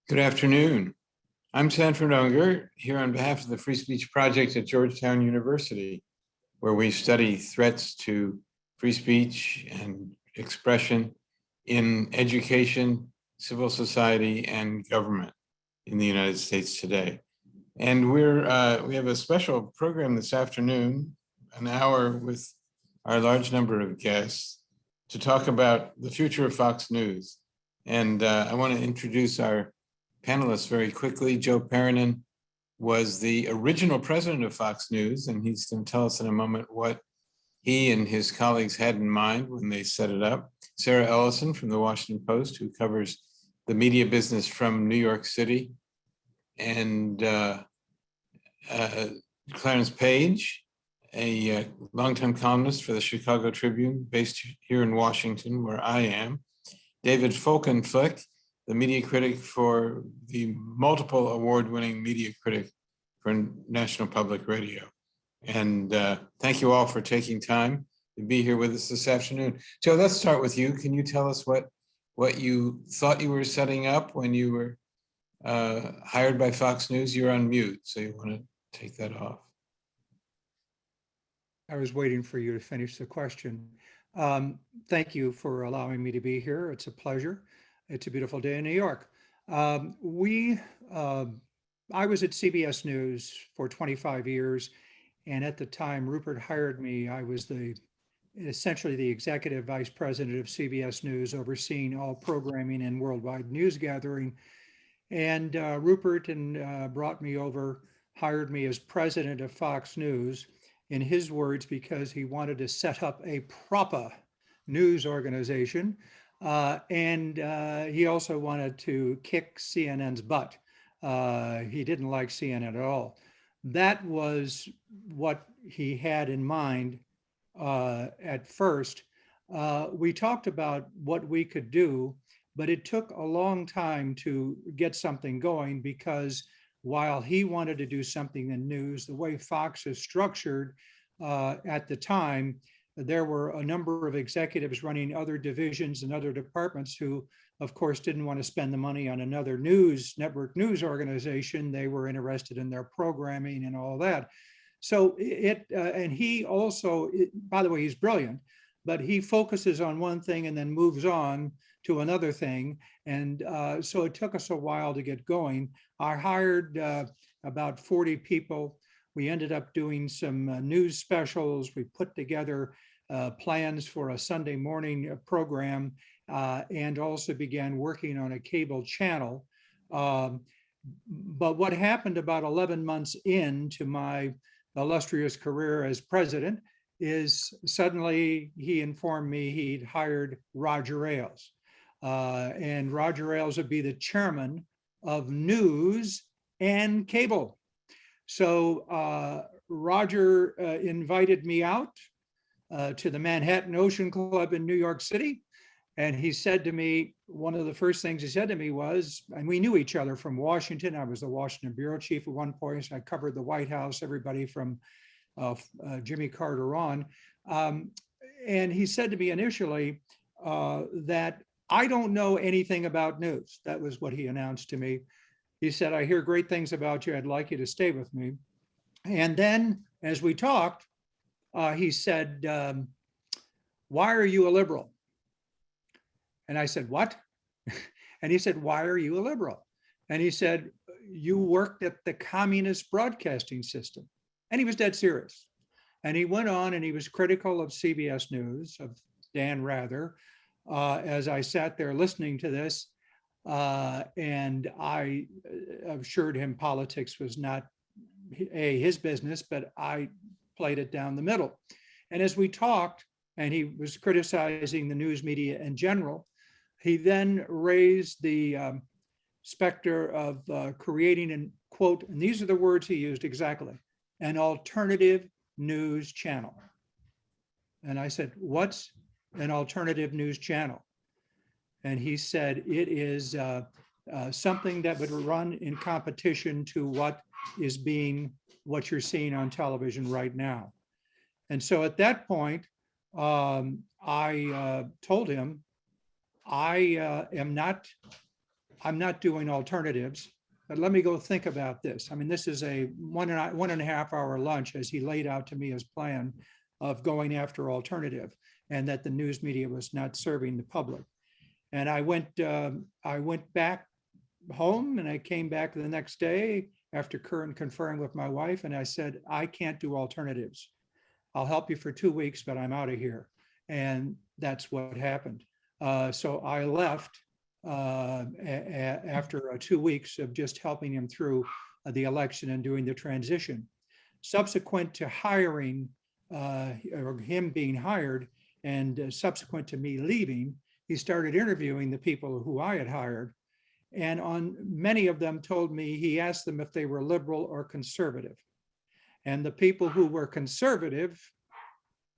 Good afternoon. I'm Sanford Unger, here on behalf of the Free Speech Project at Georgetown University, where we study threats to free speech and expression in education, civil society, and government in the United States today. And we have a special program this afternoon, an hour with our large number of guests to talk about the future of Fox News. And I want to introduce our panelists very quickly. Joe Perrinan was the original president of Fox News, and he's going to tell us in a moment what he and his colleagues had in mind when they set it up. Sarah Ellison from the Washington Post, who covers the media business from New York City, and Clarence Page, a longtime columnist for the Chicago Tribune, based here in Washington, where I am. David Folkenflik, the media critic for the multiple award-winning media critic for National Public Radio. And thank you all for taking time to be here with us this afternoon. Joe, let's start with you. Can you tell us what you thought you were setting up when you were hired by Fox News? You're on mute, so you want to take that off. I was waiting for you to finish the question. Thank you for allowing me to be here. It's a pleasure. It's a beautiful day in New York. I was at CBS News for 25 years, and at the time Rupert hired me, I was essentially the executive vice president of CBS News, overseeing all programming and worldwide news gathering. And Rupert brought me over, hired me as president of Fox News, in his words, because he wanted to set up a proper news organization. And he also wanted to kick CNN's butt. He didn't like CNN at all. That was what he had in mind at first. We talked about what we could do, but it took a long time to get something going, because while he wanted to do something in news, the way Fox is structured at the time, there were a number of executives running other divisions and other departments who, of course, didn't want to spend the money on another network news organization. They were interested in their programming and all that. So and he also, by the way, he's brilliant, but he focuses on one thing and then moves on to another thing. And so it took us a while to get going. I hired about 40 people. We ended up doing some news specials. We put together plans for a Sunday morning program, and also began working on a cable channel. But what happened about 11 months into my illustrious career as president is suddenly he informed me he'd hired Roger Ailes. And Roger Ailes would be the chairman of news and cable. So Roger invited me out to the Manhattan Ocean Club in New York City. And he said to me, one of the first things he said to me was, and we knew each other from Washington. I was the Washington bureau chief at one point. So I covered the White House, everybody from Jimmy Carter on. And he said to me initially that I don't know anything about news. That was what he announced to me. He said, I hear great things about you. I'd like you to stay with me. And then as we talked, he said, why are you a liberal? And I said, what? And he said, why are you a liberal? And he said, you worked at the communist broadcasting system. And he was dead serious. And he went on and he was critical of CBS News, of Dan Rather, as I sat there listening to this. And I assured him politics was not his business, but I played it down the middle. And as we talked, and he was criticizing the news media in general, he then raised the specter of creating an, quote, and these are the words he used exactly, an alternative news channel. And I said, what's an alternative news channel? And he said, it is something that would run in competition to what you're seeing on television right now. And so at that point, I told him, I I'm not doing alternatives, but let me go think about this. I mean, this is a one and a half hour lunch as he laid out to me his plan of going after alternative, and that the news media was not serving the public. And I went back home, and I came back the next day after conferring with my wife, and I said, I can't do alternatives. I'll help you for 2 weeks, but I'm out of here. And that's what happened. So I left after 2 weeks of just helping him through the election and doing the transition. Subsequent to hiring, or him being hired, and subsequent to me leaving, he started interviewing the people who I had hired. And on many of them told me, he asked them if they were liberal or conservative. And the people who were conservative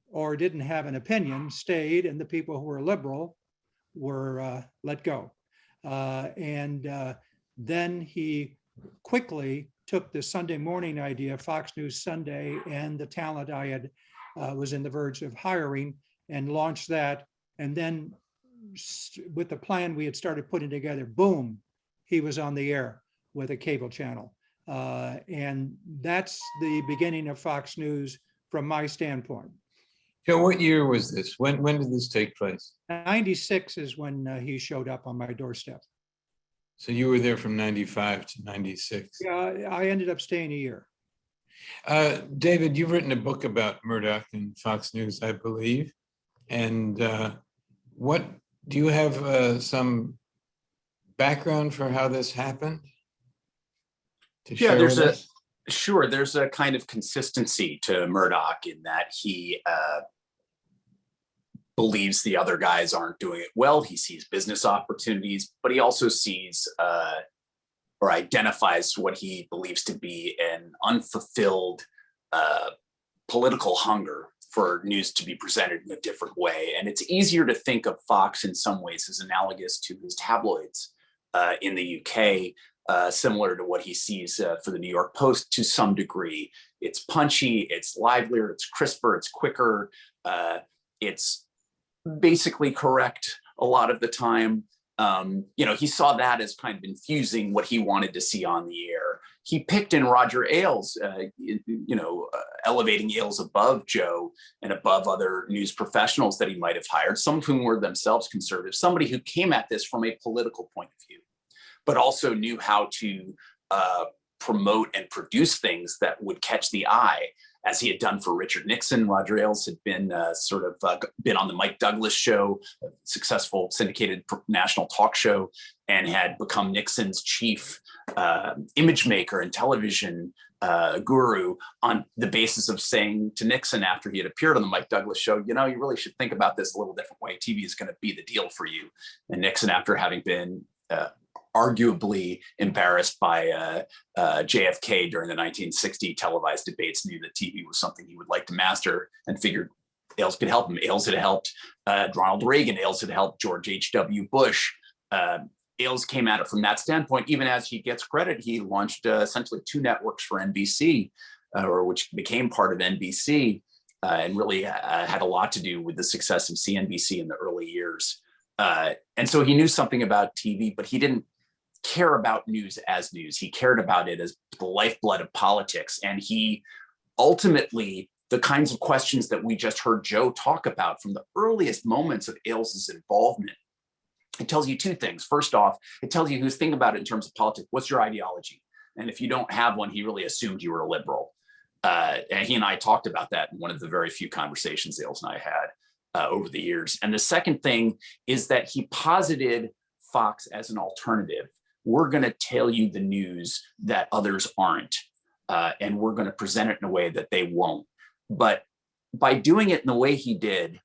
or didn't have an opinion stayed, and the people who were liberal were let go. Then he quickly took the Sunday morning idea, Fox News Sunday, and the talent I had was in the verge of hiring, and launched that. And then with the plan we had started putting together, boom, he was on the air with a cable channel. And that's the beginning of Fox News from my standpoint. Joe, what year was this? When did this take place? 96 is when he showed up on my doorstep. So you were there from 95 to 96. Yeah, I ended up staying a year. David, you've written a book about Murdoch and Fox News, I believe. And what do you have some background for how this happened? Yeah, sure. There's a kind of consistency to Murdoch in that he believes the other guys aren't doing it well. He sees business opportunities, but he also sees or identifies what he believes to be an unfulfilled political hunger for news to be presented in a different way. And it's easier to think of Fox in some ways as analogous to his tabloids in the UK, similar to what he sees for the New York Post to some degree. It's punchy, it's livelier, it's crisper, it's quicker, it's basically correct a lot of the time. He saw that as kind of infusing what he wanted to see on the air. He picked in Roger Ailes, elevating Ailes above Joe and above other news professionals that he might have hired, some of whom were themselves conservative, somebody who came at this from a political point of view, but also knew how to promote and produce things that would catch the eye, as he had done for Richard Nixon. Roger Ailes had been been on the Mike Douglas show, a successful syndicated national talk show, and had become Nixon's chief image maker and television guru on the basis of saying to Nixon after he had appeared on the Mike Douglas show, you really should think about this a little different way. TV is going to be the deal for you. And Nixon, after having been arguably embarrassed by JFK during the 1960 televised debates, knew that TV was something he would like to master, and figured Ailes could help him. Ailes had helped Ronald Reagan. Ailes had helped George H.W. Bush. Ailes came at it from that standpoint. Even as he gets credit, he launched essentially 2 networks for NBC, which became part of NBC, and really had a lot to do with the success of CNBC in the early years. And so he knew something about TV, but he didn't care about news as news. He cared about it as the lifeblood of politics. And he ultimately, the kinds of questions that we just heard Joe talk about from the earliest moments of Ailes's involvement, it tells you 2 things. First off, it tells you who's thinking about it in terms of politics. What's your ideology? And if you don't have one, he really assumed you were a liberal. And he and I talked about that in one of the very few conversations Ailes and I had over the years. And the second thing is that he posited Fox as an alternative. We're going to tell you the news that others aren't, and we're going to present it in a way that they won't. But by doing it in the way he did,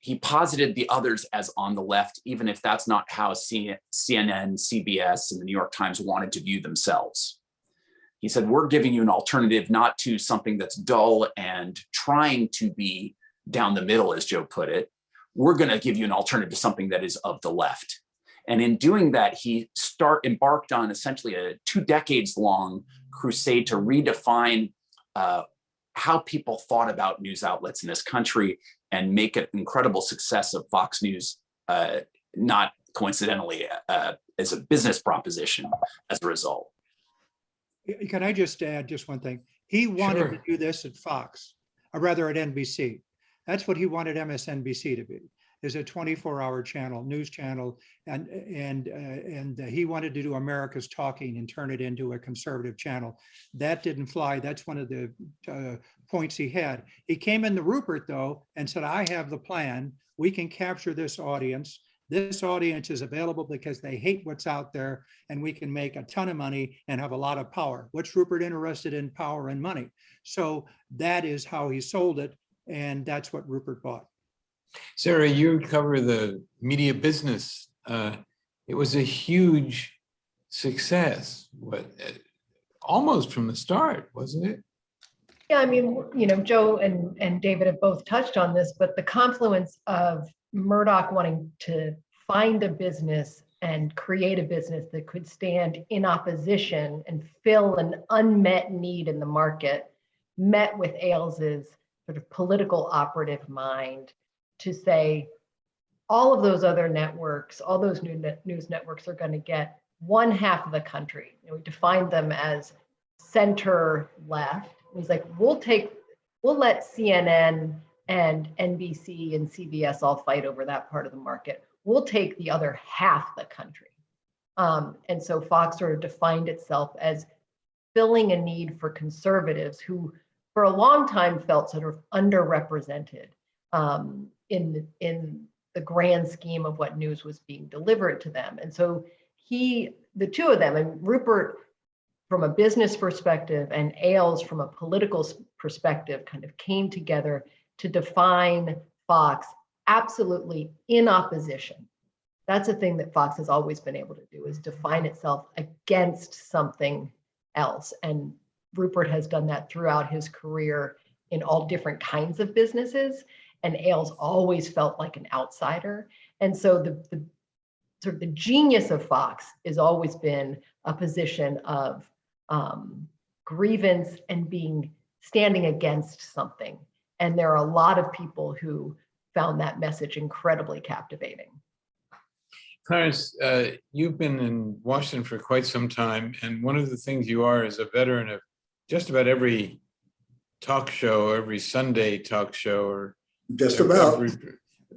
he posited the others as on the left, even if that's not how CNN, CBS, and the New York Times wanted to view themselves. He said, we're giving you an alternative, not to something that's dull and trying to be down the middle, as Joe put it. We're going to give you an alternative to something that is of the left. And in doing that, he embarked on essentially a 2 decades long crusade to redefine how people thought about news outlets in this country and make an incredible success of Fox News, not coincidentally, as a business proposition as a result. Can I just add just one thing? He wanted Sure. to do this at Fox, or rather at NBC. That's what he wanted MSNBC to be, is a 24-hour channel, news channel, and he wanted to do America's Talking and turn it into a conservative channel. That didn't fly. That's one of the points he had. He came in the Rupert though and said, "I have the plan. We can capture this audience. This audience is available because they hate what's out there, and we can make a ton of money and have a lot of power." What's Rupert interested in? Power and money. So that is how he sold it, and that's what Rupert bought. Sarah, you cover the media business. It was a huge success, almost from the start, wasn't it? Yeah, I mean, Joe and David have both touched on this, but the confluence of Murdoch wanting to find a business and create a business that could stand in opposition and fill an unmet need in the market, met with Ailes's sort of political operative mind to say, all of those other networks, all those news networks are going to get one half of the country. We defined them as center left. He's like, we'll let CNN and NBC and CBS all fight over that part of the market. We'll take the other half the country. And so Fox sort of defined itself as filling a need for conservatives who for a long time felt sort of underrepresented in the grand scheme of what news was being delivered to them. And so the two of them, and Rupert from a business perspective and Ailes from a political perspective, kind of came together to define Fox absolutely in opposition. That's a thing that Fox has always been able to do, is define itself against something else. And Rupert has done that throughout his career in all different kinds of businesses. And Ailes always felt like an outsider. And so the sort of the genius of Fox has always been a position of grievance and standing against something. And there are a lot of people who found that message incredibly captivating. Clarence, you've been in Washington for quite some time, and one of the things you are is a veteran of just about every talk show, every Sunday talk show, or just about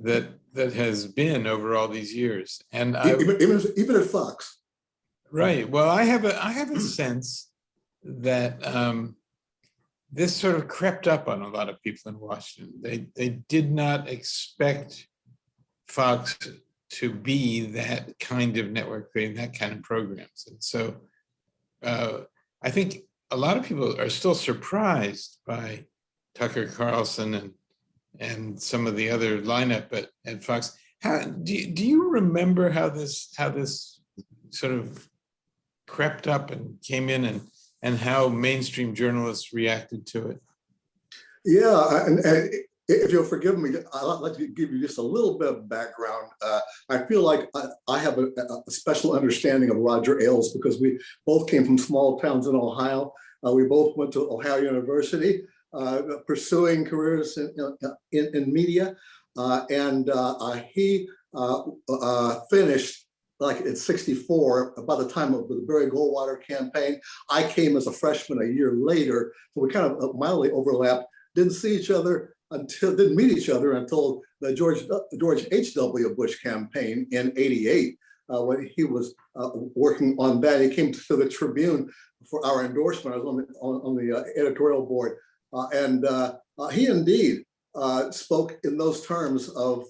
that has been over all these years. And even at Fox. Right. Well, I have a sense that this sort of crept up on a lot of people in Washington. They did not expect Fox to be that kind of network, creating that kind of programs. And so I think a lot of people are still surprised by Tucker Carlson and some of the other lineup at Fox. Do you remember how this sort of crept up and came in, and how mainstream journalists reacted to it? Yeah, and if you'll forgive me, I'd like to give you just a little bit of background. I feel like I have a special understanding of Roger Ailes because we both came from small towns in Ohio. We both went to Ohio University, pursuing careers in media. He finished like at 64, by the time of the Barry Goldwater campaign. I came as a freshman a year later, so we kind of mildly overlapped, didn't meet each other until the George H.W. Bush campaign in '88, when he was working on that. He came to the Tribune for our endorsement. I was on the editorial board, and he indeed spoke in those terms of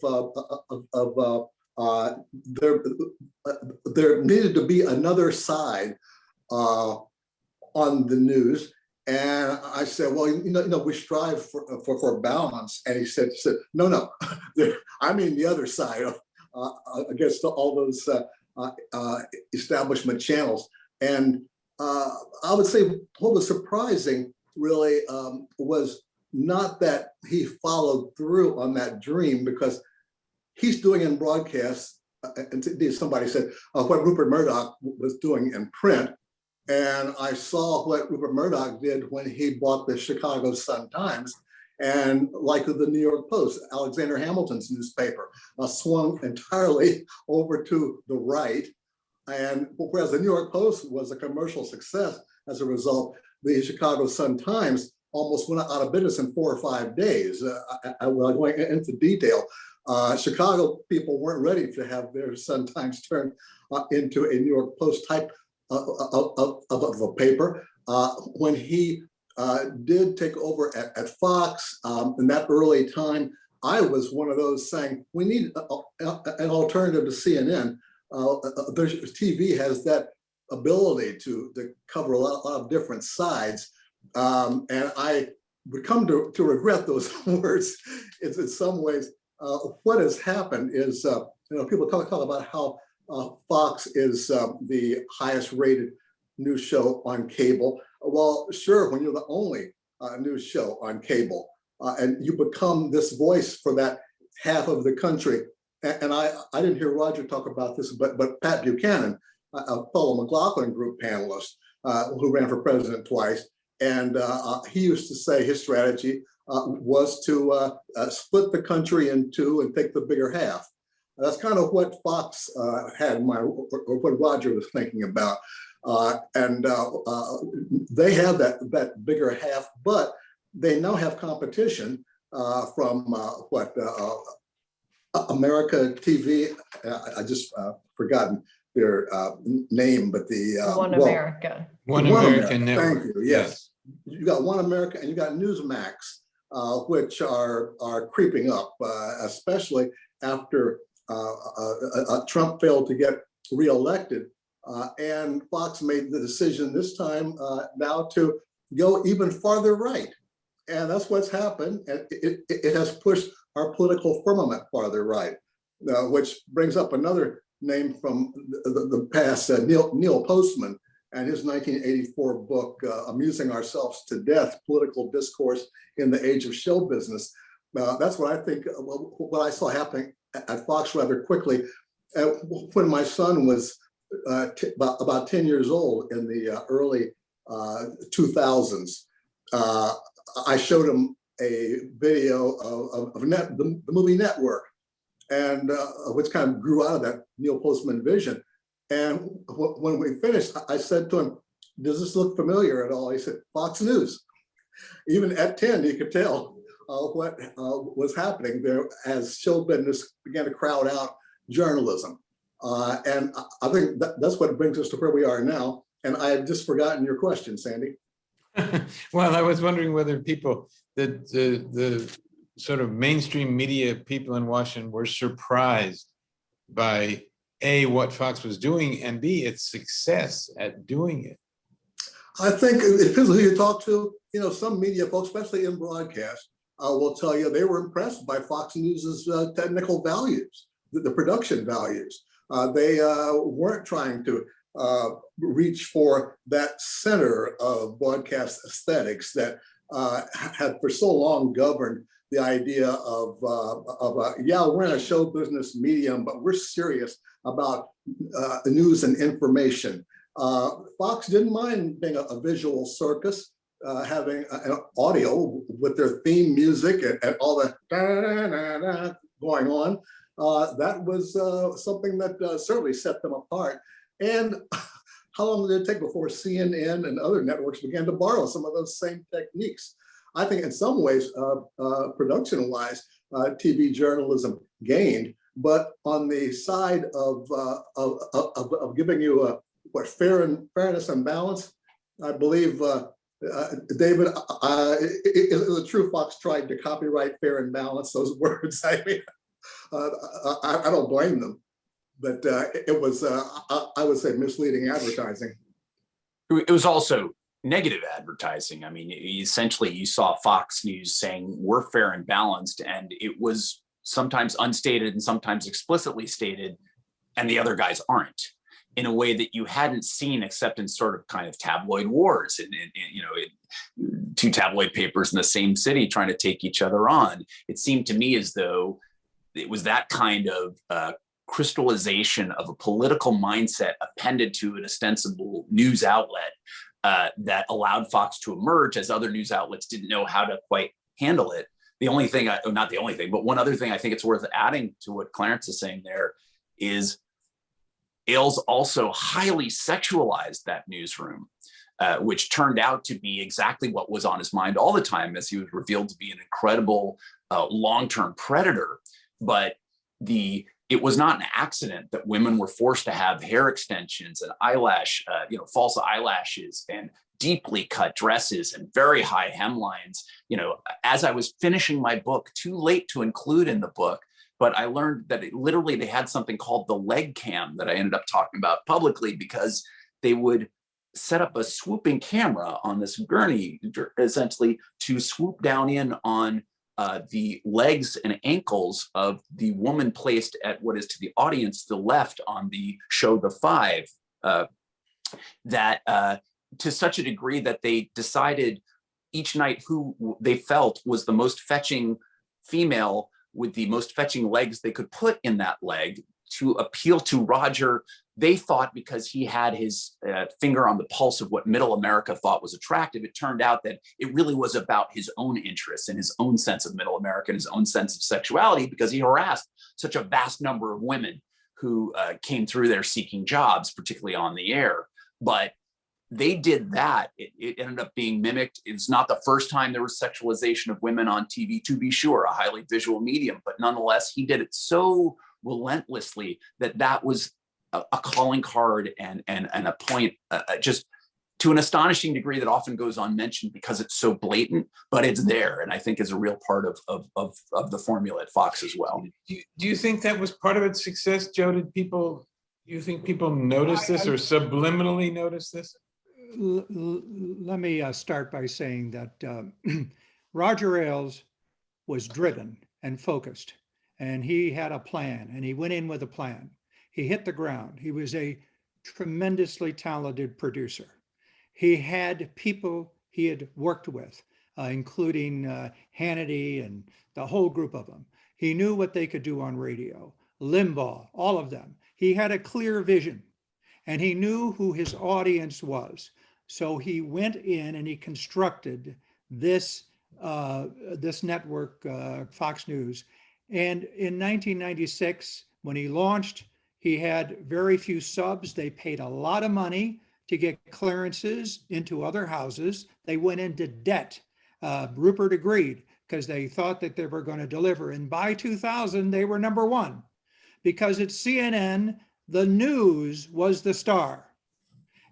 there needed to be another side on the new. And I said, well, we strive for balance. And he said, no, I mean the other side of against all those establishment channels. And I would say what was surprising really was not that he followed through on that dream, because he's doing in broadcast, and somebody said what Rupert Murdoch was doing in print. And I saw what Rupert Murdoch did when he bought the Chicago Sun-Times. And like the New York Post, Alexander Hamilton's newspaper, swung entirely over to the right. And whereas the New York Post was a commercial success as a result, the Chicago Sun-Times almost went out of business in 4 or 5 days. Without going into detail, Chicago people weren't ready to have their Sun-Times turned into a New York Post type of a paper. When he did take over at Fox in that early time, I was one of those saying, we need an alternative to CNN. TV has that ability to cover a lot of different sides. And I would come to regret those words in some ways. What has happened is, people talk about how Fox is the highest rated news show on cable. Well, sure, when you're the only news show on cable and you become this voice for that half of the country. And I didn't hear Roger talk about this, but Pat Buchanan, a fellow McLaughlin Group panelist who ran for president twice, and he used to say his strategy was to split the country in two and take the bigger half. That's kind of what Fox had in mind, or what Roger was thinking about. They have that bigger half, but they now have competition from America TV. I just forgotten their name, but One America. One American Network. Network. Thank you. Yes, you got One America, and you got Newsmax, which are creeping up, especially after Trump failed to get reelected. And Fox made the decision this time now to go even farther right. And that's what's happened. And it has pushed our political firmament farther right, which brings up another name from the past, Neil Postman, and his 1984 book, Amusing Ourselves to Death, Political Discourse in the Age of Show Business. That's what I think, what I saw happening at Fox rather quickly. When my son was about 10 years old in the early 2000s, I showed him a video of the movie Network, and which kind of grew out of that Neil Postman vision. And when we finished, I said to him, "Does this look familiar at all?" He said, "Fox News." Even at 10, he could tell what was happening there as show business began to crowd out journalism. And I think that's what brings us to where we are now. And I had just forgotten your question, Sandy. Well, I was wondering whether people, the sort of mainstream media people in Washington were surprised by A, what Fox was doing, and B, its success at doing it. I think it depends on who you talk to. Some media folks, especially in broadcast, will tell you they were impressed by Fox News's technical values, the production values. They weren't trying to reach for that center of broadcast aesthetics that had for so long governed the idea of yeah, we're in a show business medium, but we're serious about news and information. Fox didn't mind being a visual circus, having an audio with their theme music and all the da-da-da-da going on. That was something that certainly set them apart. And how long did it take before CNN and other networks began to borrow some of those same techniques? I think in some ways, production-wise, TV journalism gained, but on the side of giving you fairness and balance, I believe, David, it was a true Fox tried to copyright fair and balance, those words. I mean, I don't blame them, but it was, I would say, misleading advertising. It was also negative advertising. I mean, essentially you saw Fox News saying we're fair and balanced, and it was sometimes unstated and sometimes explicitly stated, and the other guys aren't, in a way that you hadn't seen except in sort of kind of tabloid wars and two tabloid papers in the same city trying to take each other on. It seemed to me as though it was that kind of crystallization of a political mindset appended to an ostensible news outlet that allowed Fox to emerge as other news outlets didn't know how to quite handle it. The only thing, not the only thing, but one other thing I think it's worth adding to what Clarence is saying there is Ailes also highly sexualized that newsroom, which turned out to be exactly what was on his mind all the time, as he was revealed to be an incredible long-term predator. But it was not an accident that women were forced to have hair extensions and false eyelashes and deeply cut dresses and very high hemlines. As I was finishing my book, too late to include in the book, but I learned that they had something called the leg cam that I ended up talking about publicly, because they would set up a swooping camera on this gurney, essentially to swoop down in on the legs and ankles of the woman placed at what is to the audience the left on the show The Five, to such a degree that they decided each night who they felt was the most fetching female with the most fetching legs they could put in that leg to appeal to Roger. They thought because he had his finger on the pulse of what middle America thought was attractive, it turned out that it really was about his own interests and his own sense of middle America and his own sense of sexuality, because he harassed such a vast number of women who came through there seeking jobs, particularly on the air. But they did that. It ended up being mimicked. It's not the first time there was sexualization of women on TV, to be sure, a highly visual medium, but nonetheless, he did it so relentlessly that was a calling card and a point just to an astonishing degree that often goes unmentioned because it's so blatant, but it's there, and I think is a real part of the formula at Fox as well. Do you think that was part of its success, Joe? Do you think people notice this or subliminally notice this? Let me start by saying that Roger Ailes was driven and focused, and he had a plan, and he went in with a plan. He hit the ground. He was a tremendously talented producer. He had people he had worked with, including Hannity and the whole group of them. He knew what they could do on radio, Limbaugh, all of them. He had a clear vision, and he knew who his audience was. So he went in and he constructed this network, Fox News. And in 1996, when he launched, he had very few subs. They paid a lot of money to get clearances into other houses. They went into debt. Rupert agreed because they thought that they were going to deliver. And by 2000, they were number one, because at CNN, the news was the star.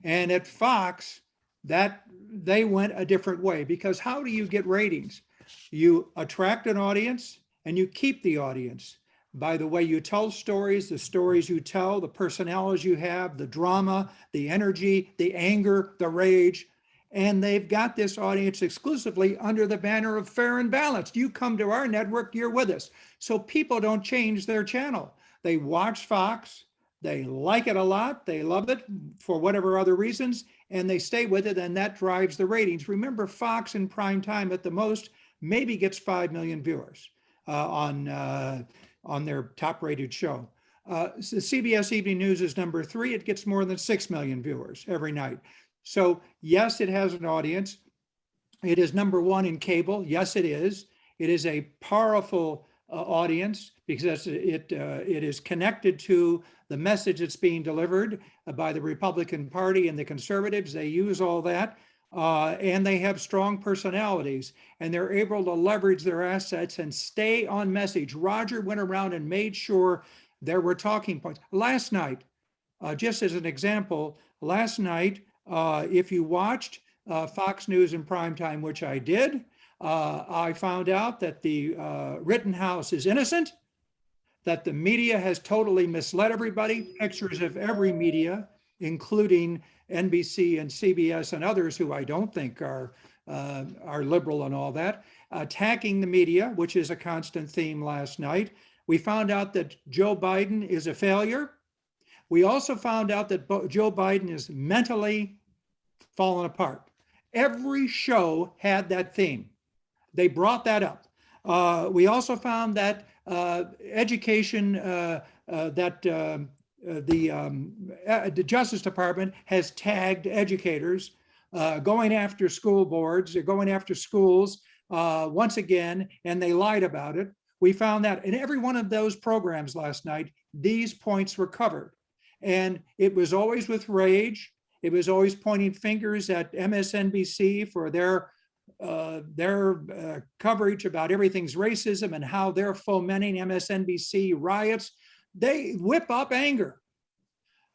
And at Fox, that they went a different way, because how do you get ratings? You attract an audience and you keep the audience by the way you tell stories, the stories you tell, the personalities you have, the drama, the energy, the anger, the rage. And they've got this audience exclusively under the banner of fair and balanced. You come to our network, you're with us. So people don't change their channel. They watch Fox, they like it a lot, they love it for whatever other reasons, and they stay with it, and that drives the ratings. Remember, Fox in prime time at the most maybe gets 5 million viewers on their top rated show. CBS Evening News is number 3. It gets more than 6 million viewers every night. So yes, it has an audience. It is number 1 in cable. Yes, it is. It is a powerful audience because it is connected to the message that's being delivered by the Republican Party and the conservatives. They use all that. And they have strong personalities, and they're able to leverage their assets and stay on message. Roger went around and made sure there were talking points. Last night, just as an example, last night, if you watched Fox News in primetime, which I did, I found out that the Rittenhouse is innocent, that the media has totally misled everybody. Pictures of every media, including NBC and CBS and others who I don't think are liberal and all that, attacking the media, which is a constant theme last night. We found out that Joe Biden is a failure. We also found out that Joe Biden is mentally fallen apart. Every show had that theme. They brought that up. We also found that education, the Justice Department has tagged educators going after school boards, or going after schools once again, and they lied about it. We found that in every one of those programs last night, these points were covered. And it was always with rage. It was always pointing fingers at MSNBC for their coverage about everything's racism and how they're fomenting MSNBC riots. They whip up anger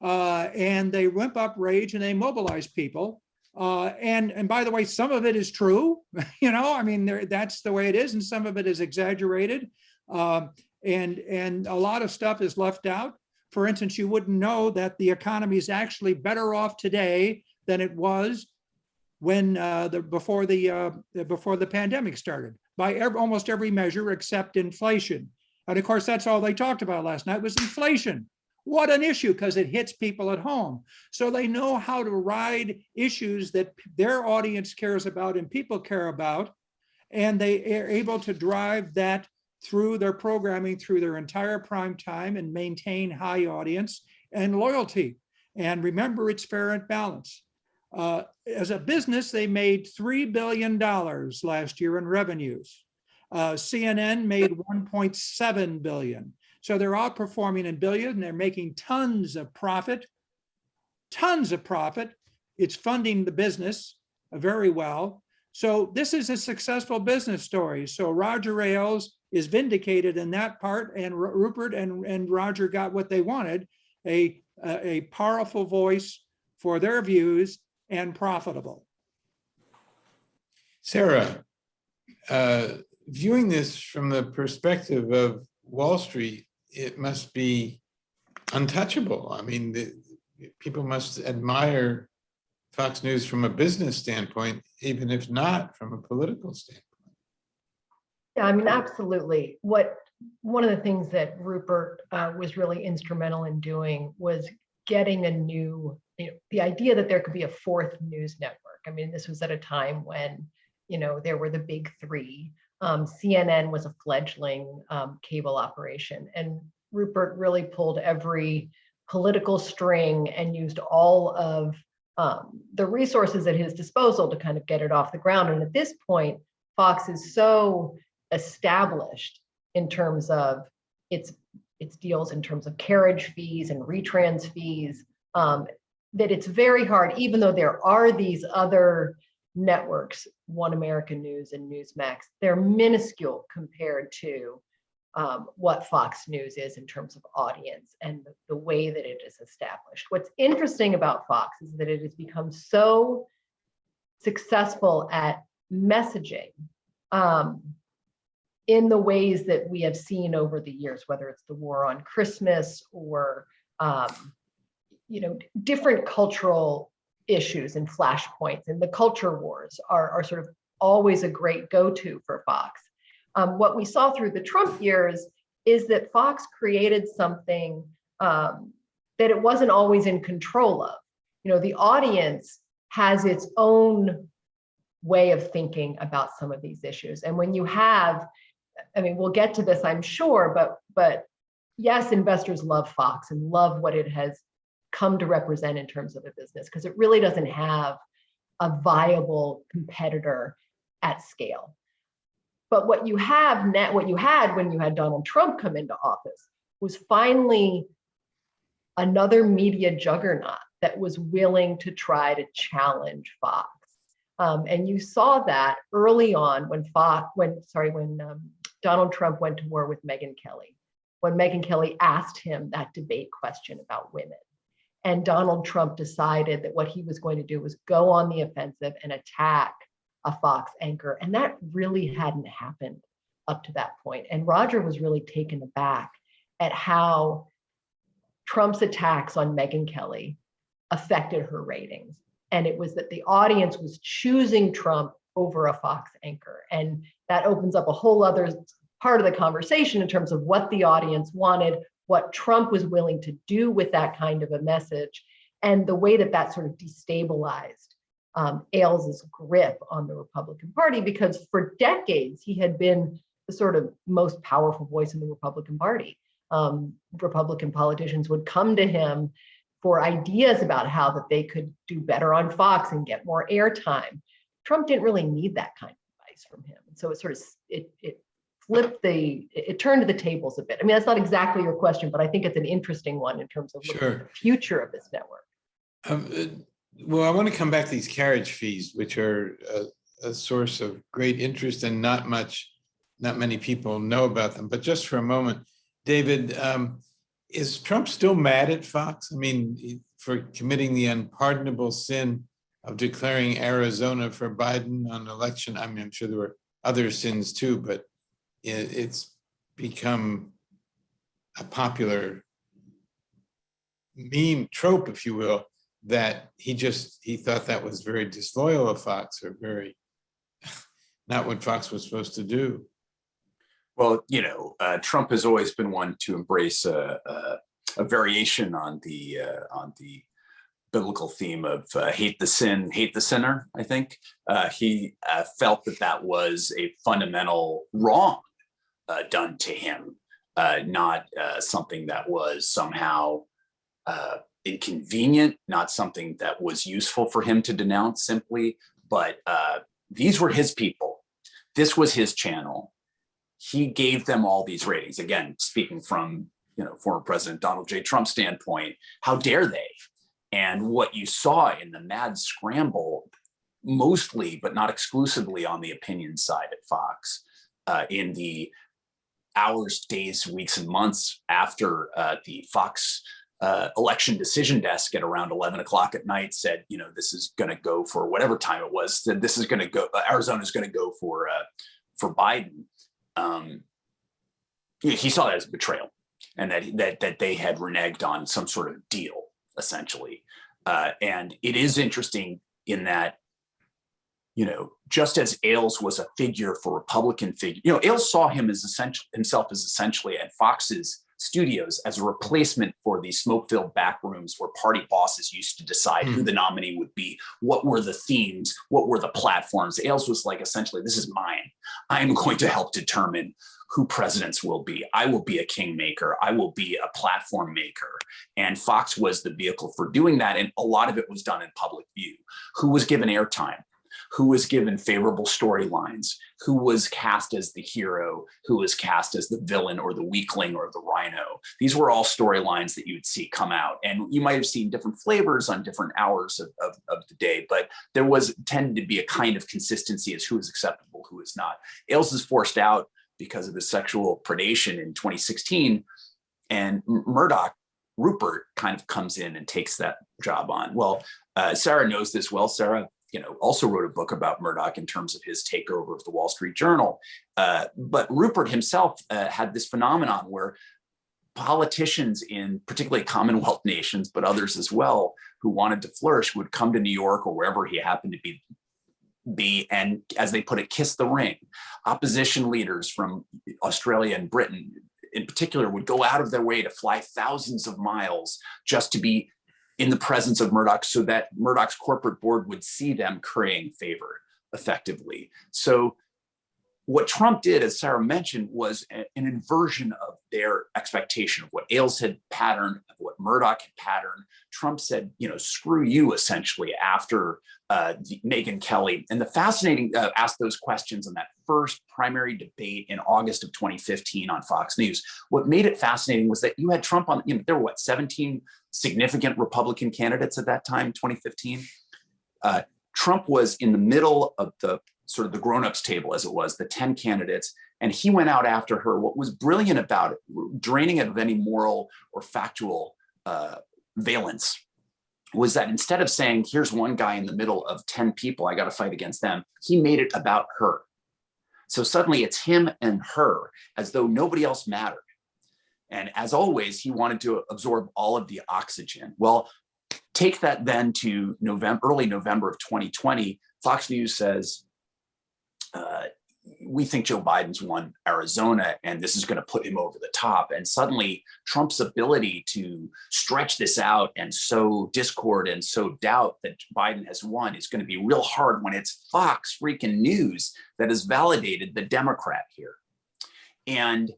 and they whip up rage and they mobilize people. And by the way, some of it is true, I mean, that's the way it is, and some of it is exaggerated. And a lot of stuff is left out. For instance, you wouldn't know that the economy is actually better off today than it was when before the pandemic started, by almost every measure except inflation. And of course, that's all they talked about last night was inflation. What an issue, because it hits people at home. So they know how to ride issues that their audience cares about and people care about, and they are able to drive that through their programming, through their entire prime time, and maintain high audience and loyalty. And remember, it's fair and balanced. As a business, they made $3 billion last year in revenues. CNN made 1.7 billion. So they're outperforming in billion, and they're making tons of profit. It's funding the business very well. So this is a successful business story. So Roger Ailes is vindicated in that part, and Rupert and Roger got what they wanted, a powerful voice for their views and profitable. Sarah, viewing this from the perspective of Wall Street, it must be untouchable. I mean, people must admire Fox News from a business standpoint, even if not from a political standpoint. Yeah, I mean, absolutely. One of the things that Rupert was really instrumental in doing was getting a new, the idea that there could be a fourth news network. I mean, this was at a time when, there were the big three. CNN was a fledgling cable operation, and Rupert really pulled every political string and used all of the resources at his disposal to kind of get it off the ground. And at this point, Fox is so established in terms of its deals in terms of carriage fees and retrans fees, that it's very hard, even though there are these other networks, One American News and Newsmax, they're minuscule compared to what Fox News is in terms of audience and the way that it is established. What's interesting about Fox is that it has become so successful at messaging in the ways that we have seen over the years, whether it's the war on Christmas or different cultural issues and flashpoints, and the culture wars are sort of always a great go-to for Fox. What we saw through the Trump years is that Fox created something that it wasn't always in control of. The audience has its own way of thinking about some of these issues. And when you have, we'll get to this, I'm sure, but yes, investors love Fox and love what it has come to represent in terms of a business, because it really doesn't have a viable competitor at scale. But what you had when you had Donald Trump come into office was finally another media juggernaut that was willing to try to challenge Fox. And you saw that early on when Donald Trump went to war with Megyn Kelly, when Megyn Kelly asked him that debate question about women. And Donald Trump decided that what he was going to do was go on the offensive and attack a Fox anchor. And that really hadn't happened up to that point. And Roger was really taken aback at how Trump's attacks on Megyn Kelly affected her ratings. And it was that the audience was choosing Trump over a Fox anchor. And that opens up a whole other part of the conversation in terms of what the audience wanted, what Trump was willing to do with that kind of a message, and the way that sort of destabilized Ailes's grip on the Republican Party, because for decades he had been the sort of most powerful voice in the Republican Party. Republican politicians would come to him for ideas about how that they could do better on Fox and get more airtime. Trump didn't really need that kind of advice from him. And so it sort of, it flipped it turned the tables a bit. I mean, that's not exactly your question, but I think it's an interesting one in terms of looking at the future of this network. Well, I want to come back to these carriage fees, which are a source of great interest, and not many people know about them. But just for a moment, David, is Trump still mad at Fox? I mean, for committing the unpardonable sin of declaring Arizona for Biden on election. I mean, I'm sure there were other sins too, but it's become a popular meme trope, if you will, that he thought that was very disloyal of Fox, or very not what Fox was supposed to do. Well, Trump has always been one to embrace a variation on the biblical theme of hate the sin, hate the sinner. I think he felt that was a fundamental wrong done to him, not something that was somehow inconvenient, not something that was useful for him to denounce simply, but these were his people. This was his channel. He gave them all these ratings. Again, speaking from former President Donald J. Trump's standpoint, how dare they? And what you saw in the mad scramble, mostly but not exclusively on the opinion side at Fox, in the hours, days, weeks, and months after the Fox election decision desk at around 11 o'clock at night said, this is going to go for whatever time it was, that this is going to go, Arizona's going to go for Biden. He saw that as a betrayal, and that they had reneged on some sort of deal, essentially. And it is interesting in that, just as Ailes was a figure for Republican figure, Ailes saw himself as essentially at Fox's studios as a replacement for the smoke-filled back rooms where party bosses used to decide who the nominee would be, what were the themes, what were the platforms. Ailes was like, essentially, this is mine. I'm going to help determine who presidents will be. I will be a kingmaker. I will be a platform maker. And Fox was the vehicle for doing that. And a lot of it was done in public view. Who was given airtime? Who was given favorable storylines? Who was cast as the hero? Who was cast as the villain or the weakling or the rhino? These were all storylines that you would see come out. And you might have seen different flavors on different hours of the day, but there tended to be a kind of consistency as who is acceptable, who is not. Ailes is forced out because of his sexual predation in 2016, and Rupert kind of comes in and takes that job on. Well, Sarah knows this well. Sarah, also wrote a book about Murdoch in terms of his takeover of the Wall Street Journal. But Rupert himself had this phenomenon where politicians in particularly Commonwealth nations, but others as well, who wanted to flourish would come to New York or wherever he happened to be, and, as they put it, kiss the ring. Opposition leaders from Australia and Britain in particular would go out of their way to fly thousands of miles just to be in the presence of Murdoch, so that Murdoch's corporate board would see them currying favor effectively. So what Trump did, as Sarah mentioned, was an inversion of their expectation of what Ailes had patterned, of what Murdoch had patterned. Trump said, screw you, essentially, after Megyn Kelly. And the fascinating, asked those questions in that first primary debate in August of 2015 on Fox News. What made it fascinating was that you had Trump on, there were 17 significant Republican candidates at that time, 2015. Trump was in the middle of the sort of the grown-ups table, as it was, the 10 candidates, and he went out after her. What was brilliant about it, draining it of any moral or factual valence, was that instead of saying, here's one guy in the middle of 10 people, I got to fight against them, he made it about her. So suddenly it's him and her, as though nobody else mattered. And as always, he wanted to absorb all of the oxygen. Well, take that then to early November of 2020, Fox News says, we think Joe Biden's won Arizona, and this is going to put him over the top. And suddenly Trump's ability to stretch this out and sow discord and sow doubt that Biden has won is going to be real hard when it's Fox freaking News that has validated the Democrat here. And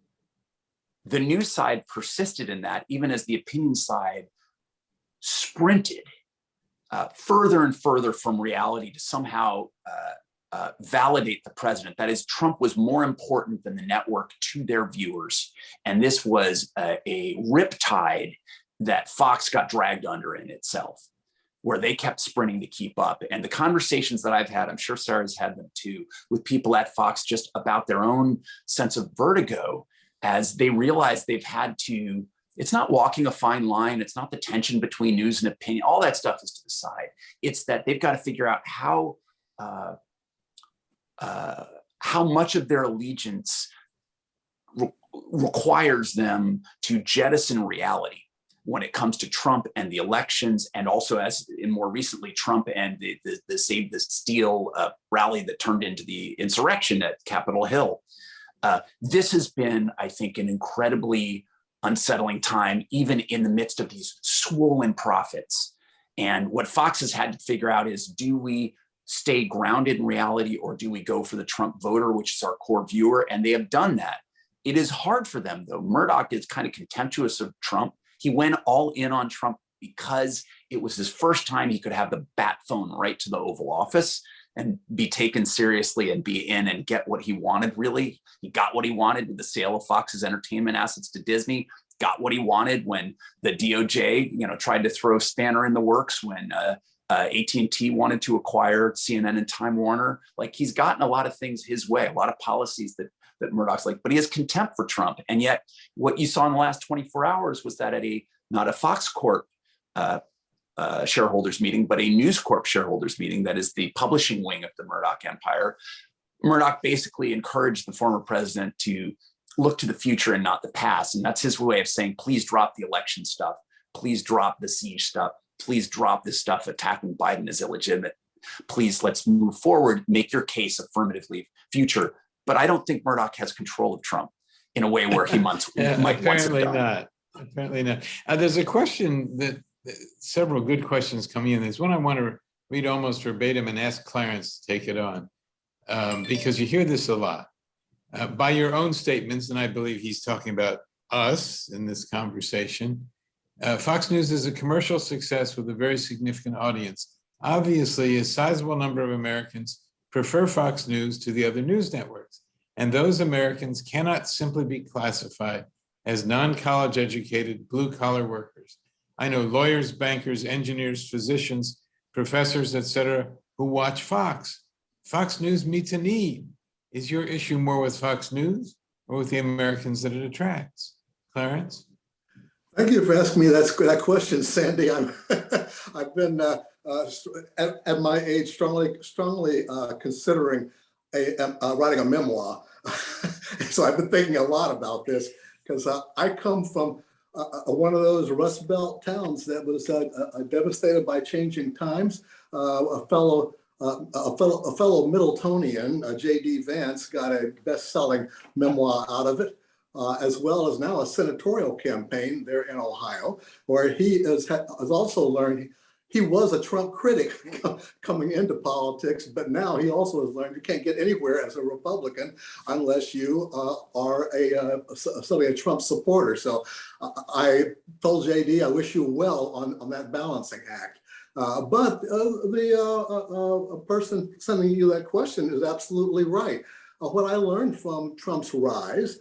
the news side persisted in that, even as the opinion side sprinted further and further from reality to somehow validate the president. That is, Trump was more important than the network to their viewers. And this was a riptide that Fox got dragged under in itself, where they kept sprinting to keep up. And the conversations that I've had, I'm sure Sarah's had them too, with people at Fox just about their own sense of vertigo as they realize they've had to, it's not walking a fine line. It's not the tension between news and opinion. All that stuff is to the side. It's that they've got to figure out how much of their allegiance requires them to jettison reality when it comes to Trump and the elections, and also, as in more recently, Trump and the Save the Steal rally that turned into the insurrection at Capitol Hill. This has been, I think, an incredibly unsettling time, even in the midst of these swollen profits. And what Fox has had to figure out is, do we stay grounded in reality, or do we go for the Trump voter, which is our core viewer? And they have done that. It is hard for them, though. Murdoch is kind of contemptuous of Trump. He went all in on Trump because it was his first time he could have the bat phone right to the Oval Office and be taken seriously and be in and get what he wanted, really. He got what he wanted with the sale of Fox's entertainment assets to Disney, got what he wanted when the DOJ, tried to throw a spanner in the works when AT&T wanted to acquire CNN and Time Warner. Like, he's gotten a lot of things his way, a lot of policies that Murdoch's like, but he has contempt for Trump. And yet what you saw in the last 24 hours was that at not a Fox Corp shareholders meeting, but a News Corp shareholders meeting, that is the publishing wing of the Murdoch empire, Murdoch basically encouraged the former president to look to the future and not the past. And that's his way of saying, please drop the election stuff. Please drop the siege stuff. Please drop this stuff attacking Biden as illegitimate. Please, let's move forward, make your case affirmatively future. But I don't think Murdoch has control of Trump in a way where he might once have done. Apparently not. There's a question that several good questions coming in. There's one I want to read almost verbatim and ask Clarence to take it on, because you hear this a lot. By your own statements, and I believe he's talking about us in this conversation, Fox News is a commercial success with a very significant audience. Obviously, a sizable number of Americans prefer Fox News to the other news networks, and those Americans cannot simply be classified as non-college educated blue-collar workers. I know lawyers, bankers, engineers, physicians, professors, etc., who watch Fox. Fox News meets a need. Is your issue more with Fox News or with the Americans that it attracts? Clarence? Thank you for asking me that question, Sandy. I've been at my age strongly considering writing a memoir. So I've been thinking a lot about this, because I come from one of those Rust Belt towns that was devastated by changing times. A fellow Middletonian, J.D. Vance, got a best-selling memoir out of it, as well as now a senatorial campaign there in Ohio, where he has also learned. He was a Trump critic coming into politics, but now he also has learned you can't get anywhere as a Republican unless you are a Trump supporter. So I told JD, I wish you well on that balancing act. But the person sending you that question is absolutely right. What I learned from Trump's rise,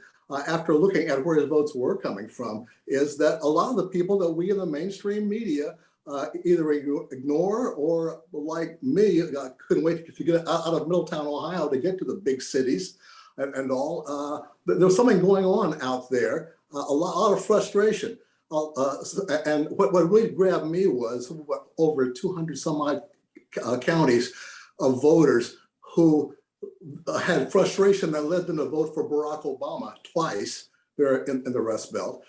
after looking at where his votes were coming from, is that a lot of the people that we in the mainstream media either ignore, or like me, couldn't wait to get out of Middletown, Ohio to get to the big cities and all. There was something going on out there, a lot of frustration. And what really grabbed me was over 200 some odd counties of voters who had frustration that led them to vote for Barack Obama twice there in the Rust Belt.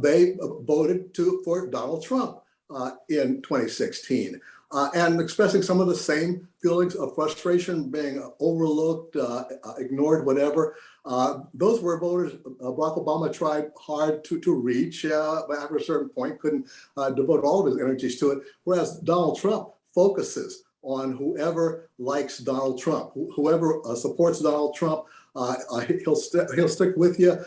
They voted for Donald Trump in 2016, and expressing some of the same feelings of frustration, being overlooked, ignored, whatever. Those were voters Barack Obama tried hard to reach, but after a certain point couldn't devote all of his energies to it, whereas Donald Trump focuses on whoever likes Donald Trump, whoever supports Donald Trump. He'll stick with you,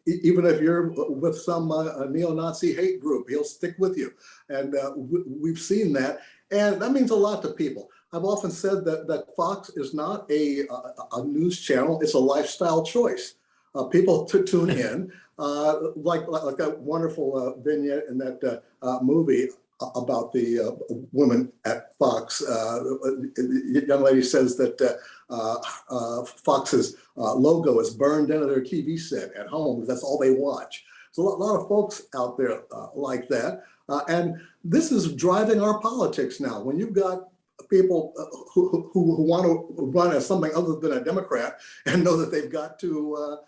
even if you're with some neo-Nazi hate group. He'll stick with you, and we've seen that, and that means a lot to people. I've often said that Fox is not a news channel, it's a lifestyle choice. People to tune in, like that wonderful vignette in that movie about the woman at Fox. The young lady says that Fox's logo is burned into their TV set at home. That's all they watch. So a lot of folks out there like that. And this is driving our politics now. When you've got people who want to run as something other than a Democrat and know that they've got to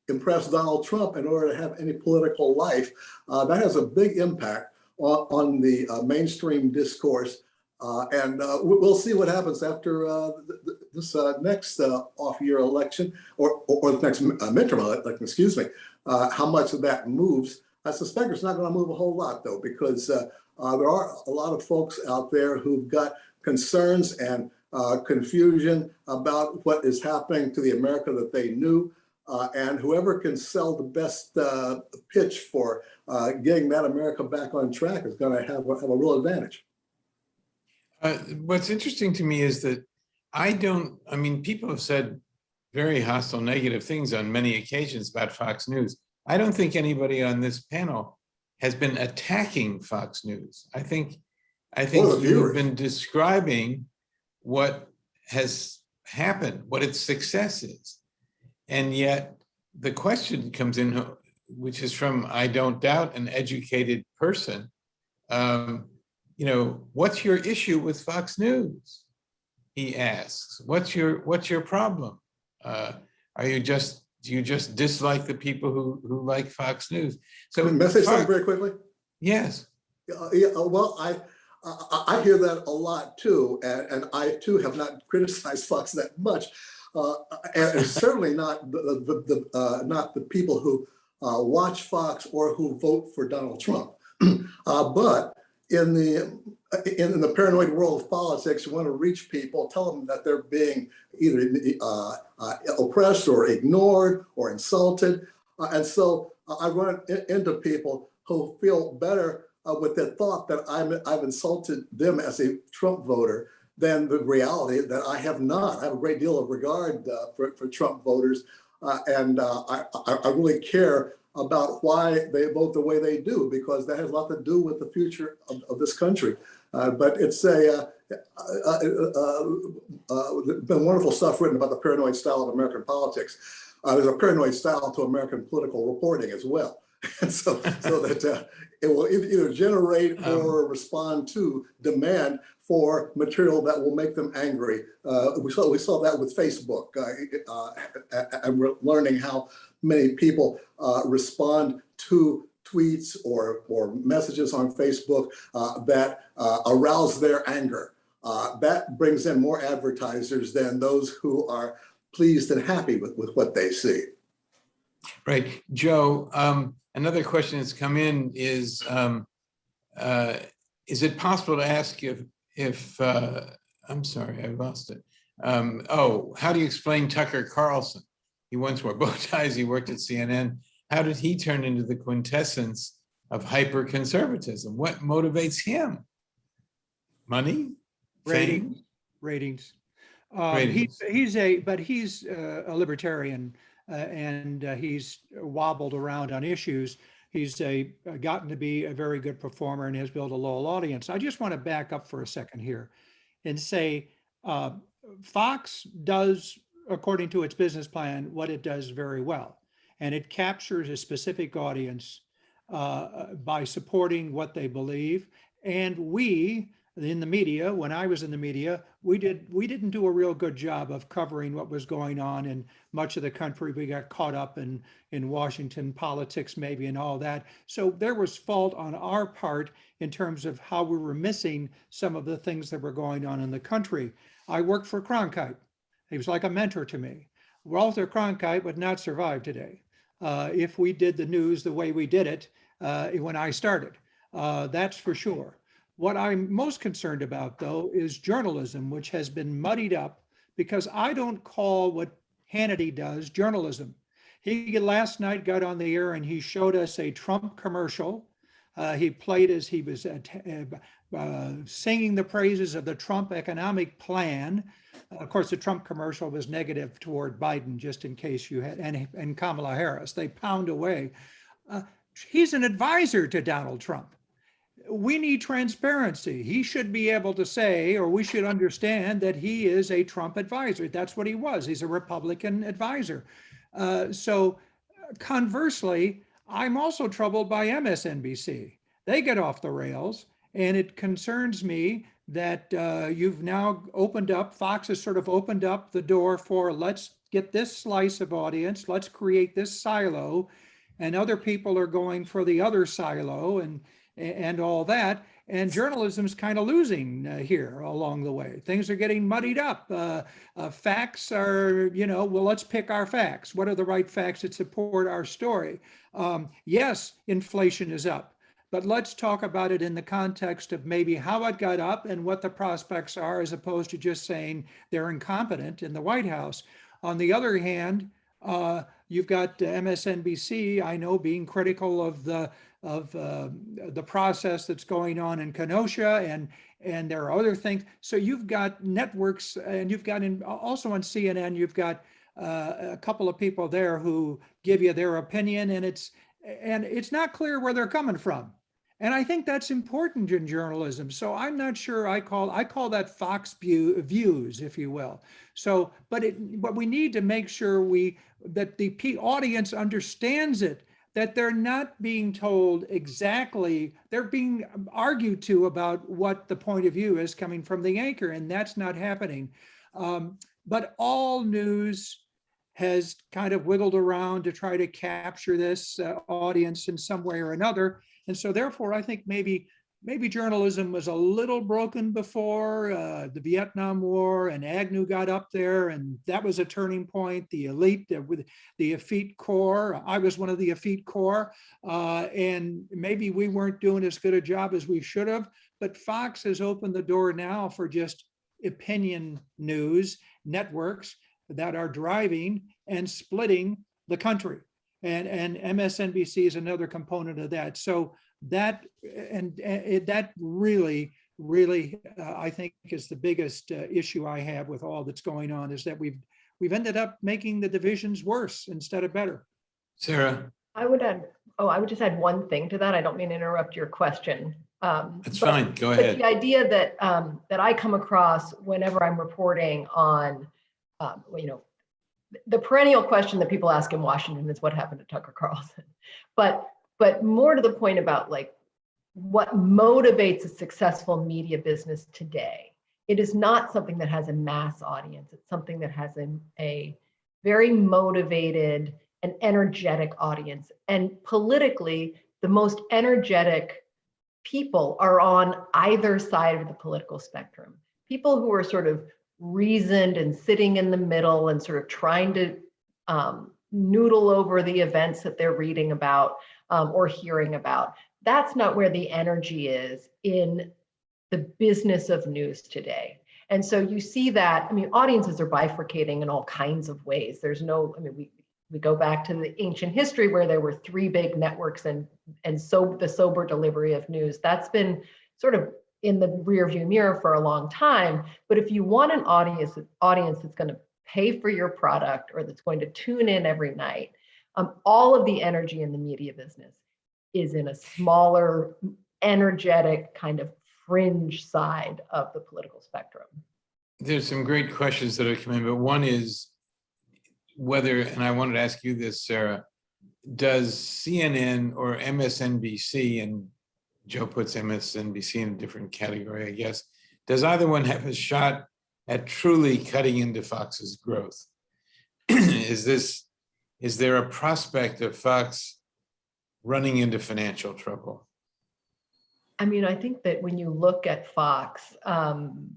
impress Donald Trump in order to have any political life, that has a big impact on the mainstream discourse. And we'll see what happens after this next off-year election or the next midterm election, excuse me, how much of that moves. I suspect it's not going to move a whole lot, though, because there are a lot of folks out there who've got concerns and confusion about what is happening to the America that they knew. And whoever can sell the best pitch for getting that America back on track is going to have a real advantage. What's interesting to me is that I mean, people have said very hostile, negative things on many occasions about Fox News. I don't think anybody on this panel has been attacking Fox News. I think you've been describing what has happened, what its success is. And yet the question comes in, which is from, I don't doubt, an educated person. You know, what's your issue with Fox News? He asks. What's your problem? Do you just dislike the people who like Fox News? So can I say something very quickly? Yes. Well, I hear that a lot too, and I too have not criticized Fox that much, and certainly not not the people who watch Fox or who vote for Donald Trump. But in the paranoid world of politics, you want to reach people, tell them that they're being either oppressed or ignored or insulted. And so I run into people who feel better with the thought that I've insulted them as a Trump voter than the reality that I have not. I have a great deal of regard for Trump voters, and I really care about why they vote the way they do, because that has a lot to do with the future of this country. But it's there's been wonderful stuff written about the paranoid style of American politics. There's a paranoid style to American political reporting as well. And so that it will either generate or respond to demand for material that will make them angry. We saw that with Facebook, and we're learning how many people respond to tweets or messages on Facebook that arouse their anger. That brings in more advertisers than those who are pleased and happy with what they see. Right. Joe, another question that's come in is it possible to ask if I'm sorry, I lost it. How do you explain Tucker Carlson? He once wore bow ties, he worked at CNN. How did he turn into the quintessence of hyper-conservatism? What motivates him? Money? Ratings. Ratings. He's a libertarian, and he's wobbled around on issues. He's gotten to be a very good performer and has built a loyal audience. I just want to back up for a second here and say Fox does, according to its business plan, what it does very well. And it captures a specific audience by supporting what they believe. And we, in the media, when I was in the media, we didn't do a real good job of covering what was going on in much of the country. We got caught up in Washington politics maybe and all that. So there was fault on our part in terms of how we were missing some of the things that were going on in the country. I worked for Cronkite. He was like a mentor to me. Walter Cronkite would not survive today if we did the news the way we did it when I started. That's for sure. What I'm most concerned about, though, is journalism, which has been muddied up because I don't call what Hannity does journalism. He last night got on the air and he showed us a Trump commercial He played as he was singing the praises of the Trump economic plan. Of course, the Trump commercial was negative toward Biden, just in case you had, and Kamala Harris. They pound away. He's an advisor to Donald Trump. We need transparency. He should be able to say, or we should understand that he is a Trump advisor. That's what he was. He's a Republican advisor. So conversely, I'm also troubled by MSNBC. They get off the rails, and it concerns me that you've now opened up, Fox has sort of opened up the door for, let's get this slice of audience, let's create this silo, and other people are going for the other silo and all that. And journalism's kind of losing here along the way. Things are getting muddied up. Facts are, well, let's pick our facts. What are the right facts that support our story? Yes, inflation is up, but let's talk about it in the context of maybe how it got up and what the prospects are, as opposed to just saying they're incompetent in the White House. On the other hand, you've got MSNBC, I know, being critical of the process that's going on in Kenosha, and there are other things. So you've got networks, and you've got also on CNN, you've got a couple of people there who give you their opinion, and it's not clear where they're coming from. And I think that's important in journalism. So I'm not sure, I call that Fox views, if you will. So, but we need to make sure that the audience understands it, that they're not being told exactly, they're being argued to about what the point of view is coming from the anchor, and that's not happening. But all news has kind of wiggled around to try to capture this audience in some way or another. And so therefore, I think maybe journalism was a little broken before the Vietnam War, and Agnew got up there, and that was a turning point. The elite with the effete corps. I was one of the effete corps, and maybe we weren't doing as good a job as we should have. But Fox has opened the door now for just opinion news networks that are driving and splitting the country. And MSNBC is another component of that. So that really, I think is the biggest issue I have with all that's going on, is that we've ended up making the divisions worse instead of better. Sarah? I would just add one thing to that. I don't mean to interrupt your question. That's fine, go ahead. The idea that I come across whenever I'm reporting on, the perennial question that people ask in Washington is what happened to Tucker Carlson. But more to the point about like what motivates a successful media business today, it is not something that has a mass audience. It's something that has a very motivated and energetic audience. And politically, the most energetic people are on either side of the political spectrum. People who are sort of reasoned and sitting in the middle and sort of trying to noodle over the events that they're reading about or hearing about. That's not where the energy is in the business of news today. And so you see that, audiences are bifurcating in all kinds of ways. We go back to the ancient history where there were three big networks and so the sober delivery of news. That's been sort of in the rearview mirror for a long time. But if you want an audience that's going to pay for your product or that's going to tune in every night, all of the energy in the media business is in a smaller, energetic kind of fringe side of the political spectrum. There's some great questions that have come in, but one is whether, and I wanted to ask you this, Sarah, does CNN or MSNBC, and Joe puts MSNBC in a different category, I guess, does either one have a shot at truly cutting into Fox's growth? Is there a prospect of Fox running into financial trouble? I think that when you look at Fox, and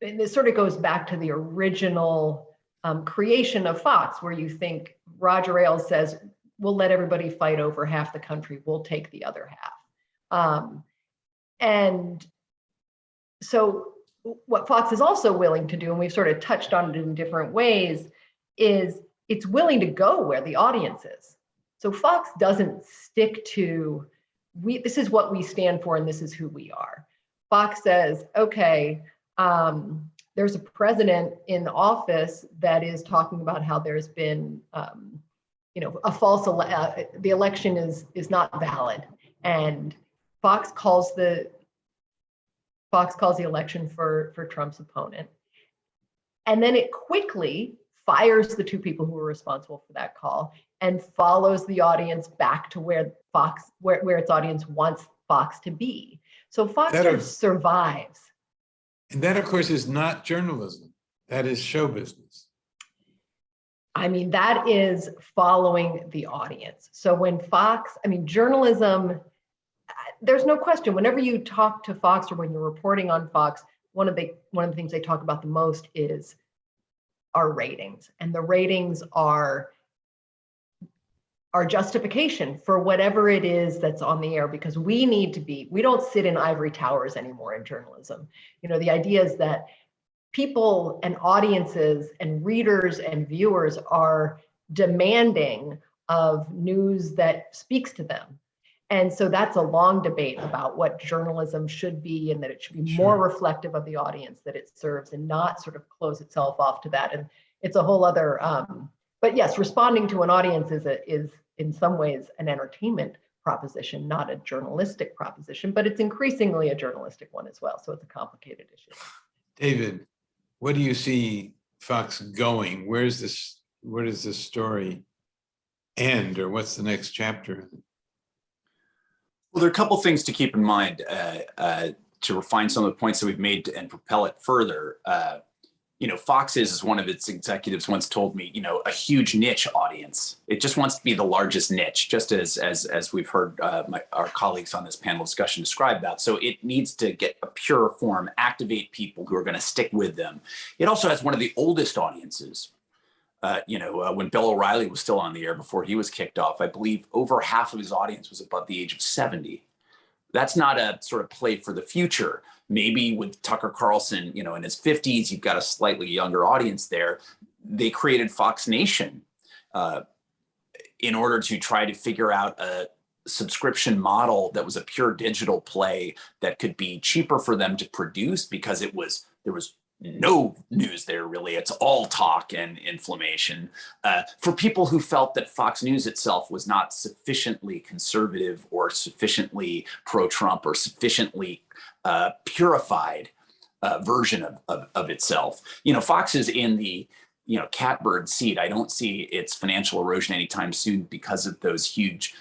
this sort of goes back to the original creation of Fox, where you think Roger Ailes says, we'll let everybody fight over half the country, we'll take the other half. And so what Fox is also willing to do, and we've sort of touched on it in different ways, is it's willing to go where the audience is. So Fox doesn't stick to this is what we stand for and this is who we are. Fox says, okay, there's a president in office that is talking about how there's been, a false, the election is not valid. And Fox calls the election for Trump's opponent. And then it quickly fires the two people who were responsible for that call and follows the audience back to where its audience wants Fox to be. So Fox survives. And that, of course, is not journalism. That is show business. I mean, that is following the audience. So when journalism, there's no question, whenever you talk to Fox or when you're reporting on Fox, one of the things they talk about the most is our ratings. And the ratings are our justification for whatever it is that's on the air, because we don't sit in ivory towers anymore in journalism. The idea is that people and audiences and readers and viewers are demanding of news that speaks to them. And so that's a long debate about what journalism should be, and that it should be more reflective of the audience that it serves and not sort of close itself off to that. And it's a whole other, but yes, responding to an audience is in some ways an entertainment proposition, not a journalistic proposition, but it's increasingly a journalistic one as well. So it's a complicated issue. David, where do you see Fox going? Where does this story end, or what's the next chapter? Well, there are a couple things to keep in mind to refine some of the points that we've made and propel it further. Fox as one of its executives once told me, a huge niche audience. It just wants to be the largest niche, just as we've heard our colleagues on this panel discussion describe that. So it needs to get a pure form, activate people who are going to stick with them. It also has one of the oldest audiences. When Bill O'Reilly was still on the air before he was kicked off, I believe over half of his audience was above the age of 70. That's not a sort of play for the future. Maybe with Tucker Carlson, in his 50s, you've got a slightly younger audience there. They created Fox Nation in order to try to figure out a subscription model that was a pure digital play that could be cheaper for them to produce, because there was no news there, really. It's all talk and inflammation. For people who felt that Fox News itself was not sufficiently conservative or sufficiently pro-Trump or sufficiently purified version of itself. Fox is in the catbird seat. I don't see its financial erosion anytime soon because of those huge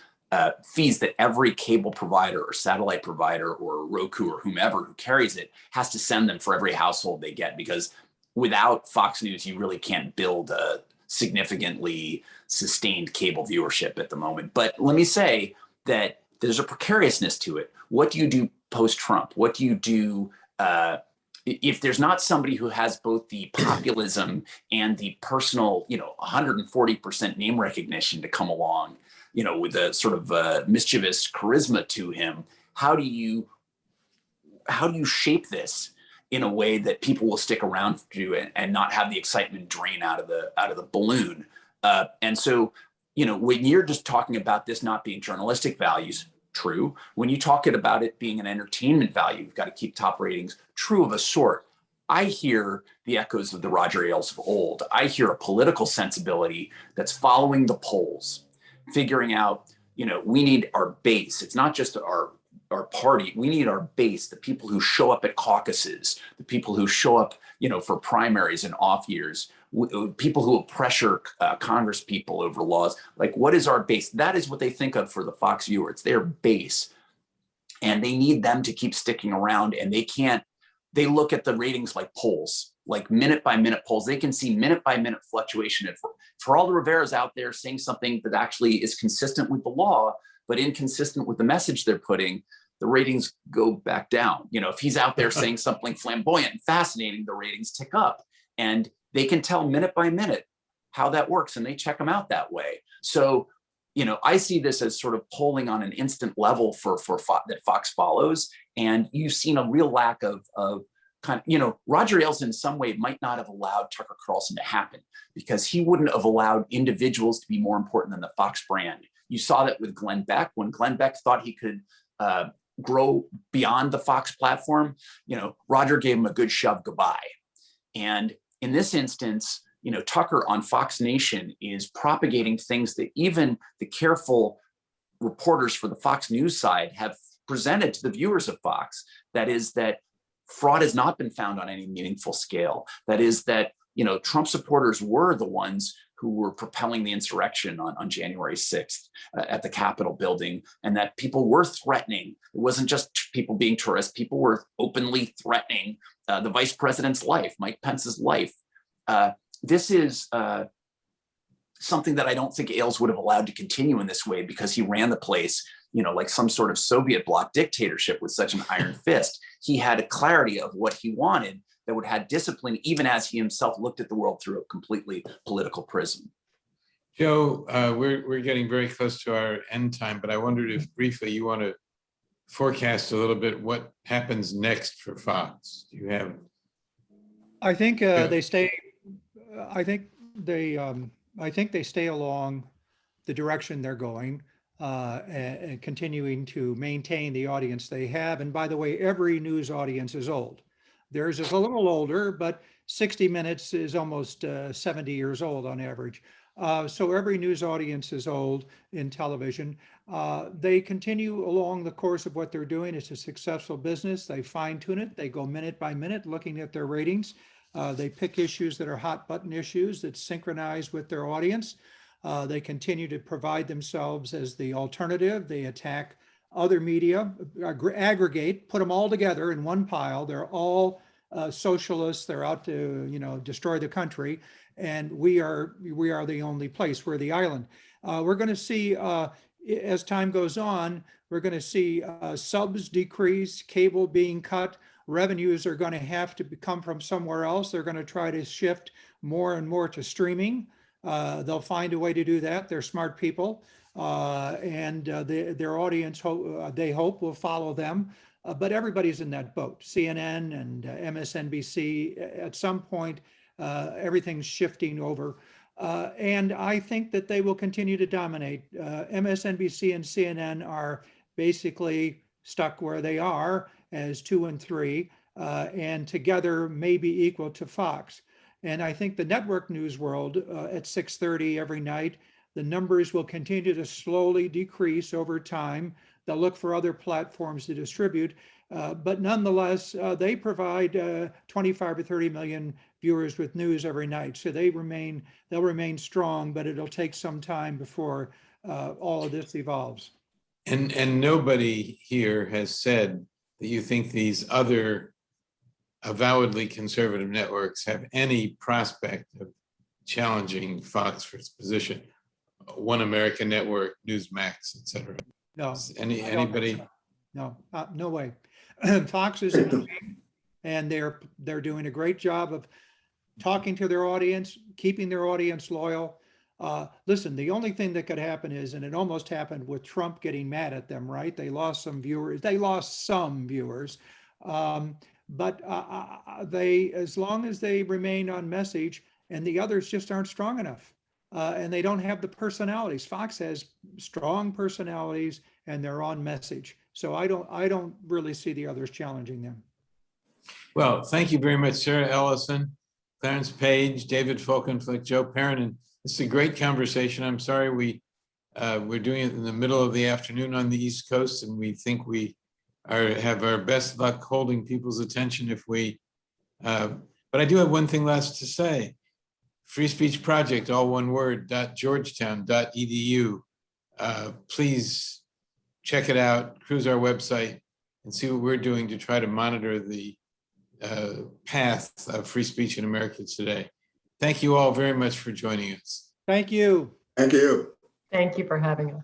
fees that every cable provider or satellite provider or Roku or whomever who carries it has to send them for every household they get, because without Fox News, you really can't build a significantly sustained cable viewership at the moment. But let me say that there's a precariousness to it. What do you do post-Trump? What do you do if there's not somebody who has both the populism and the personal, 140% name recognition to come along, with a sort of mischievous charisma to him? How do you shape this in a way that people will stick around for you and not have the excitement drain out of the balloon? And so, when you're just talking about this not being journalistic values, true. When you talk about it being an entertainment value, you've got to keep top ratings, true of a sort. I hear the echoes of the Roger Ailes of old. I hear a political sensibility that's following the polls, figuring out, we need our base. It's not just our party. We need our base, the people who show up at caucuses, the people who show up, for primaries and off years, people who will pressure Congress people over laws. Like, what is our base? That is what they think of for the Fox viewer. It's their base. And they need them to keep sticking around. And they look at the ratings like polls, like minute by minute polls. They can see minute by minute fluctuation. And for all the Rivera's out there saying something that actually is consistent with the law, but inconsistent with the message they're putting, the ratings go back down. If he's out there saying something flamboyant and fascinating, the ratings tick up. And they can tell minute by minute how that works, and they check them out that way. So, I see this as sort of polling on an instant level that Fox follows. And you've seen a real lack of Roger Ailes in some way might not have allowed Tucker Carlson to happen, because he wouldn't have allowed individuals to be more important than the Fox brand. You saw that with Glenn Beck. When Glenn Beck thought he could grow beyond the Fox platform, Roger gave him a good shove goodbye. And in this instance, Tucker on Fox Nation is propagating things that even the careful reporters for the Fox News side have presented to the viewers of Fox. That is that fraud has not been found on any meaningful scale. That is that, Trump supporters were the ones who were propelling the insurrection on January 6th at the Capitol building, and that people were threatening. It wasn't just people being tourists. People were openly threatening the vice president's life, Mike Pence's life. This is something that I don't think Ailes would have allowed to continue in this way, because he ran the place, like some sort of Soviet bloc dictatorship with such an iron fist. He had a clarity of what he wanted that would have discipline, even as he himself looked at the world through a completely political prism. Joe, we're getting very close to our end time, but I wondered if briefly you want to forecast a little bit what happens next for Fox. Do you have? I think they stay. I think they stay along the direction they're going, and continuing to maintain the audience they have. And by the way, every news audience is old. Theirs is a little older, but 60 Minutes is almost 70 years old on average. So every news audience is old in television. They continue along the course of what they're doing. It's a successful business. They fine tune it. They go minute by minute looking at their ratings. They pick issues that are hot button issues that synchronize with their audience. They continue to provide themselves as the alternative. They attack other media, aggregate, put them all together in one pile. They're all socialists. They're out to, destroy the country. And we are the only place. We're the island. We're going to see, as time goes on, we're going to see subs decrease, cable being cut. Revenues are going to have to come from somewhere else. They're going to try to shift more and more to streaming. They'll find a way to do that. They're smart people, and their audience, they hope, will follow them. But everybody's in that boat. CNN and MSNBC, at some point, everything's shifting over. And I think that they will continue to dominate. MSNBC and CNN are basically stuck where they are as 2 and 3, and together may be equal to Fox. And I think the network news world at 6:30 every night, the numbers will continue to slowly decrease over time. They'll look for other platforms to distribute, but nonetheless, they provide 25 or 30 million viewers with news every night. So they'll remain strong, but it'll take some time before all of this evolves. And nobody here has said that you think these other avowedly conservative networks have any prospect of challenging Fox for its position. One American Network, Newsmax, etc. No. Anybody? No, no way. Fox is and they're doing a great job of talking to their audience, keeping their audience loyal. Listen, the only thing that could happen is, and it almost happened with Trump getting mad at them, right? They lost some viewers. But they, as long as they remain on message, and the others just aren't strong enough, and they don't have the personalities. Fox has strong personalities, and they're on message. So I don't really see the others challenging them. Well, thank you very much, Sarah Ellison, Clarence Page, David Folkenflik, Joe Perrin, and it's a great conversation. I'm sorry we're doing it in the middle of the afternoon on the East Coast, and we think we have our best luck holding people's attention if we, but I do have one thing last to say. Free Speech Project, all one word, .georgetown.edu. Please check it out, cruise our website, and see what we're doing to try to monitor the path of free speech in America today. Thank you all very much for joining us. Thank you. Thank you. Thank you for having us.